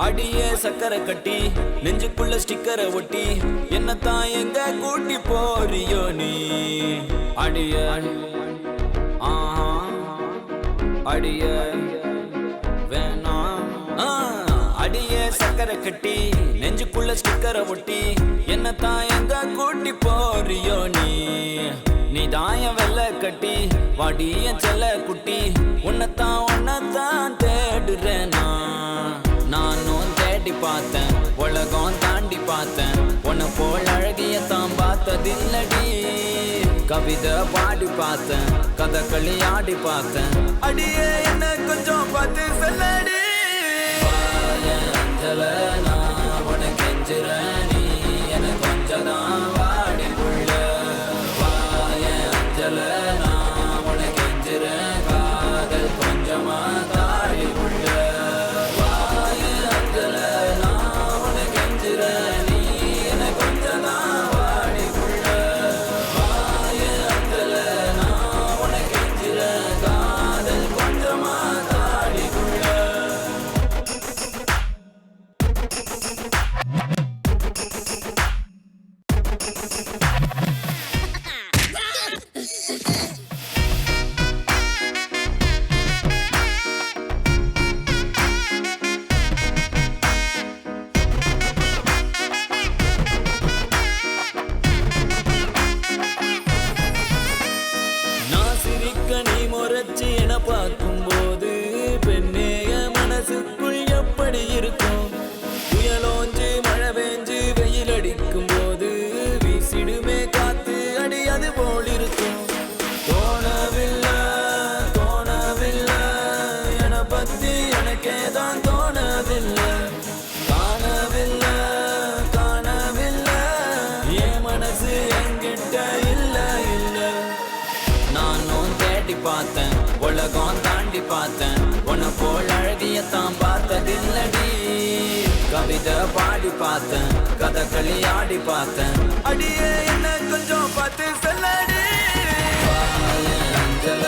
அடியே சக்கரை கட்டி நெஞ்சுக்குள்ள ஸ்டிக்கரை ஒட்டி என்னத்தான் எங்க கூட்டி போறியோ நீ அடிய அடிய வேணாம் அடியே சக்கரை கட்டி நெஞ்சுக்குள்ள ஸ்டிக்கரை ஒட்டி என்னத்தான் எங்க கூட்டி போறியோ நீ தாயம் வெள்ள கட்டி வாடிய செல்ல குட்டி உன்னத்தான் தேடுறேன் நானும் தேடி பார்த்தேன் உலகம் தாண்டி பார்த்தேன் உன்னை போல் அழகியத்தான் பார்த்ததில்லடி கவிதை பாடி பார்த்தேன் கதகளி ஆடி பார்த்தேன் அடியே என்ன கொஞ்சம் பார்த்து சொல்லடி அஞ்சல நான் உனக்கு கெஞ்சுறேன் நீ எனக்கு கொஞ்சம் தான் வாடி புள்ள அஞ்சல நான் உனக்கு கெஞ்சுறேன் காதல் கொஞ்சமா தாடி புள்ள அஞ்சல நான் உனக்கு கெஞ்சுறேன் நீ எனக்கு கொஞ்சம் தான் வாடி புள்ள அஞ்சல நான் உனக்கு கெஞ்சுறேன் காதல் கொஞ்சமா தாடி புள்ள நீ முறைச்சி என பார்க்கும் போது பெண்ணேய மனசுக்குள் எப்படி இருக்கும் புயலோஞ்சு மழை பெஞ்சு வெயில் அடிக்கும் போது வீசிடுமே காத்து அடி அது போல் இருக்கும் தோணவில்லை என பத்தி எனக்கே தான் தோணவில்லை காணவில்லை என் மனசு என்கிட்ட இல்ல நானும் தேடி பார்த்தேன் உலகம் தாண்டி பார்த்தேன் உன்னை போல் அழகியத்தான் பார்த்ததில்லடி கவிதை பாடி பார்த்தேன் கதகளி ஆடி பார்த்தேன் அடியே என்ன கொஞ்சம் பார்த்து சொல்லடி அஞ்சல